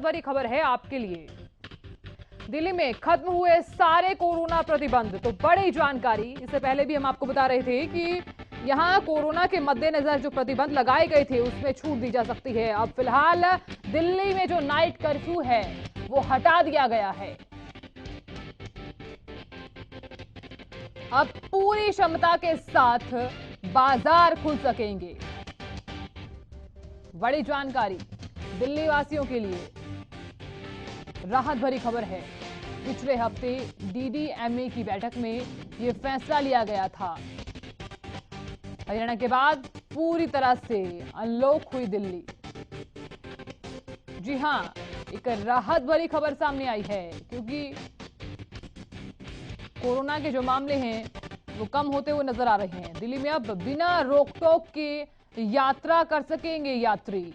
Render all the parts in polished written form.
बड़ी खबर है आपके लिए। दिल्ली में खत्म हुए सारे कोरोना प्रतिबंध। तो बड़ी जानकारी, इससे पहले भी हम आपको बता रहे थे कि यहां कोरोना के मद्देनजर जो प्रतिबंध लगाए गए थे उसमें छूट दी जा सकती है। अब फिलहाल दिल्ली में जो नाइट कर्फ्यू है वो हटा दिया गया है। अब पूरी क्षमता के साथ बाजार खुल सकेंगे। बड़ी जानकारी दिल्ली वासियों के लिए राहत भरी खबर है। पिछले हफ्ते डीडीएमए की बैठक में यह फैसला लिया गया था। हरियाणा के बाद पूरी तरह से अनलॉक हुई दिल्ली। जी हां, एक राहत भरी खबर सामने आई है क्योंकि कोरोना के जो मामले हैं वो कम होते हुए नजर आ रहे हैं। दिल्ली में अब बिना रोक टोक के यात्रा कर सकेंगे यात्री।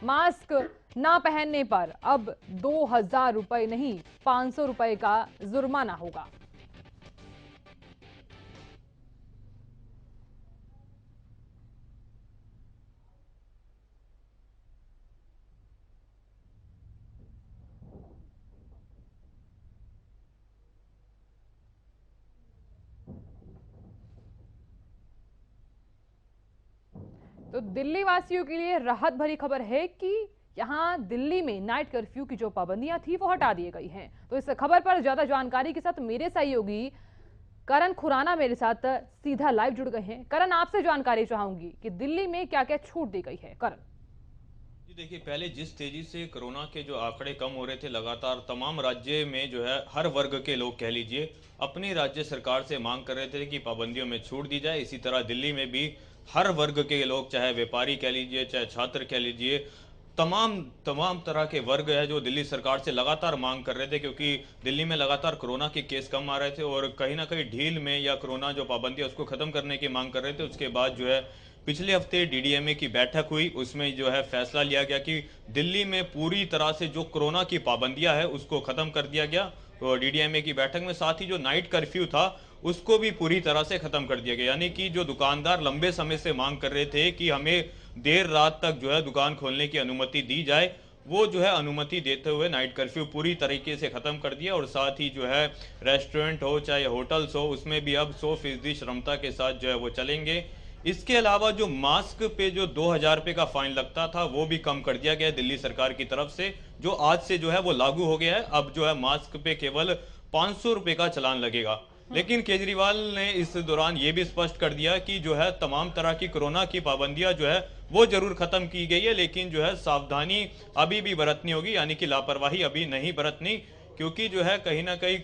मास्क ना पहनने पर अब 2000 रुपए नहीं 500 रुपए का जुर्माना होगा। तो दिल्ली वासियों के लिए राहत भरी खबर है कि यहां दिल्ली में नाइट कर्फ्यू की जो पाबंदियां थी वो हटा दी गई हैं। तो इस खबर पर ज्यादा जानकारी के साथ मेरे सहयोगी करण खुराना मेरे साथ सीधा लाइव जुड़ गए हैं। करण, आपसे जानकारी चाहूंगी कि दिल्ली में क्या क्या छूट दी गई है। करण जी देखिए, पहले जिस तेजी से कोरोना के जो आंकड़े कम हो रहे थे, लगातार तमाम राज्य में जो है हर वर्ग के लोग कह लीजिए अपनी राज्य सरकार से मांग कर रहे थे कि पाबंदियों में छूट दी जाए। इसी तरह दिल्ली में भी हर वर्ग के लोग, चाहे व्यापारी कह लीजिए, चाहे छात्र कह लीजिए, तमाम तमाम तरह के वर्ग है जो दिल्ली सरकार से लगातार मांग कर रहे थे, क्योंकि दिल्ली में लगातार कोरोना के केस कम आ रहे थे और कहीं ना कहीं ढील में या कोरोना जो पाबंदी है उसको खत्म करने की मांग कर रहे थे। उसके बाद जो है पिछले हफ्ते डीडीएमए की बैठक हुई, उसमें जो है फैसला लिया गया कि दिल्ली में पूरी तरह से जो कोरोना की पाबंदियां है उसको खत्म कर दिया गया। तो डीडीएमए की बैठक में साथ ही जो नाइट कर्फ्यू था उसको भी पूरी तरह से खत्म कर दिया गया। यानी कि जो दुकानदार लंबे समय से मांग कर रहे थे कि हमें देर रात तक जो है दुकान खोलने की अनुमति दी जाए, वो जो है अनुमति देते हुए नाइट कर्फ्यू पूरी तरीके से खत्म कर दिया। और साथ ही जो है रेस्टोरेंट हो चाहे होटल्स हो, उसमें भी अब 100% क्षमता के साथ जो है वो चलेंगे। इसके अलावा जो मास्क पे जो 2000 रुपए का फाइन लगता था वो भी कम कर दिया गया है दिल्ली सरकार की तरफ से, जो आज से जो है वो लागू हो गया है। अब जो है मास्क पे केवल 500 रुपए का चालान लगेगा। लेकिन केजरीवाल ने इस दौरान ये भी स्पष्ट कर दिया कि जो है तमाम तरह की कोरोना की पाबंदियां जो है वो जरूर खत्म की गई है, लेकिन जो है सावधानी अभी भी बरतनी होगी, यानी कि लापरवाही अभी नहीं बरतनी, क्योंकि जो है कहीं ना कहीं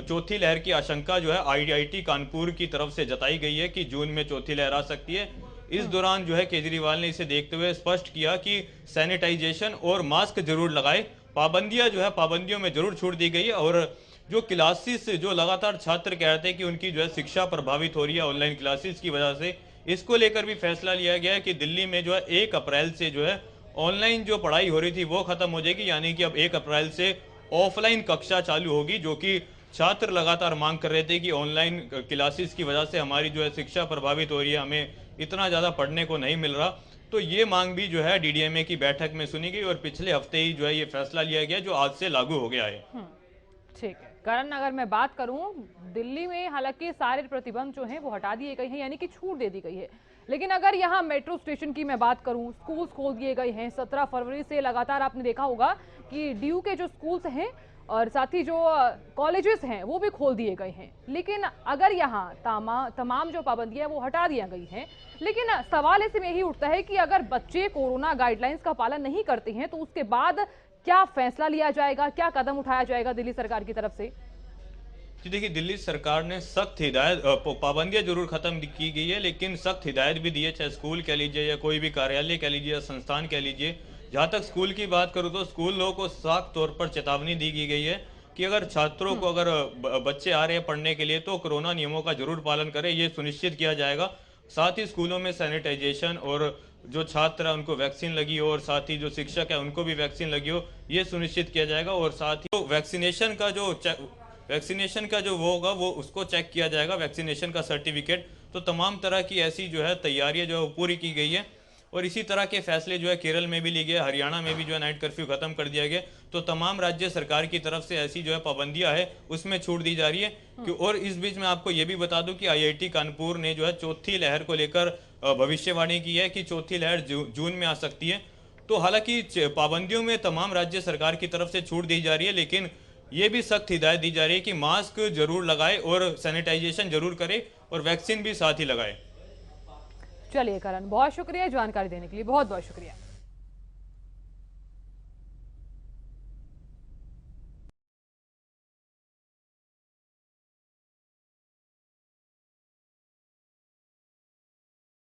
चौथी लहर की आशंका जो है आईआईटी कानपुर की तरफ से जताई गई है कि जून में चौथी लहर आ सकती है। इस दौरान जो है केजरीवाल ने इसे देखते हुए स्पष्ट किया कि सैनिटाइजेशन और मास्क जरूर लगाए। पाबंदियां जो है पाबंदियों में जरूर छूट दी गई है। और जो क्लासेस, जो लगातार छात्र कह रहे थे कि उनकी जो है शिक्षा प्रभावित हो रही है ऑनलाइन क्लासेस की वजह से, इसको लेकर भी फैसला लिया गया है कि दिल्ली में जो है 1 अप्रैल से जो है ऑनलाइन जो पढ़ाई हो रही थी वो खत्म हो जाएगी। यानी कि अब 1 अप्रैल से ऑफलाइन कक्षा चालू होगी, जो कि छात्र लगातार मांग कर रहे थे कि ऑनलाइन क्लासेस की वजह से हमारी जो है शिक्षा प्रभावित हो रही है, हमें इतना ज़्यादा पढ़ने को नहीं मिल रहा। तो ये मांग भी जो है डीडीएमए की बैठक में सुनी गई और पिछले हफ्ते ही जो है ये फैसला लिया गया, जो आज से लागू हो गया है। ठीक है करण, अगर मैं बात करूं, दिल्ली में हालांकि सारे प्रतिबंध जो हैं वो हटा दिए गए हैं, यानी कि छूट दे दी गई है। लेकिन अगर यहां मेट्रो स्टेशन की मैं बात करूं, स्कूल्स खोल दिए गए हैं। 17 फरवरी से लगातार आपने देखा होगा कि डीयू के जो स्कूल्स हैं और साथ ही जो कॉलेजेस हैं वो भी खोल दिए गए हैं। लेकिन अगर यहाँ तमाम जो पाबंदियां वो हटा दी गई हैं, लेकिन सवाल ऐसे में यही उठता है कि अगर बच्चे कोरोना गाइडलाइंस का पालन नहीं करते हैं तो उसके बाद क्या फैसला लिया जाएगा, क्या कदम उठाया जाएगा दिल्ली सरकार की तरफ से? जी देखिए, दिल्ली सरकार ने सख्त हिदायत, पाबंदियां जरूर खत्म की गई है, लेकिन सख्त हिदायत भी दी है, चाहे स्कूल कह लीजिए या कोई भी कार्यालय कह लीजिए या संस्थान कह लीजिए। जहां तक स्कूल की बात करूं तो स्कूलों को साफ तौर पर चेतावनी दी गई है कि अगर छात्रों को, अगर बच्चे आ रहे हैं पढ़ने के लिए, तो कोरोना नियमों का जरूर पालन करें, ये सुनिश्चित किया जाएगा। साथ ही स्कूलों में सैनिटाइजेशन और जो छात्र है उनको वैक्सीन लगी हो और साथ ही जो शिक्षक है उनको भी वैक्सीन लगी हो, ये सुनिश्चित किया जाएगा। और साथ ही वैक्सीनेशन का जो वो होगा वो उसको चेक किया जाएगा, वैक्सीनेशन का सर्टिफिकेट। तो तमाम तरह की ऐसी जो है तैयारियां जो पूरी की गई है। और इसी तरह के फैसले जो है केरल में भी लिए गए, हरियाणा में भी जो है नाइट कर्फ्यू खत्म कर दिया गया। तो तमाम राज्य सरकार की तरफ से ऐसी जो है पाबंदियां है उसमें छूट दी जा रही है। और इस बीच में आपको ये भी बता दूं कि IIT कानपुर ने जो है चौथी लहर को लेकर भविष्यवाणी की है कि चौथी लहर जून में आ सकती है। तो हालांकि पाबंदियों में तमाम राज्य सरकार की तरफ से छूट दी जा रही है, लेकिन ये भी सख्त हिदायत दी जा रही है कि मास्क जरूर लगाए और सैनिटाइजेशन जरूर करे और वैक्सीन भी साथ ही लगाए। चलिए करण, बहुत शुक्रिया जानकारी देने के लिए, बहुत बहुत शुक्रिया।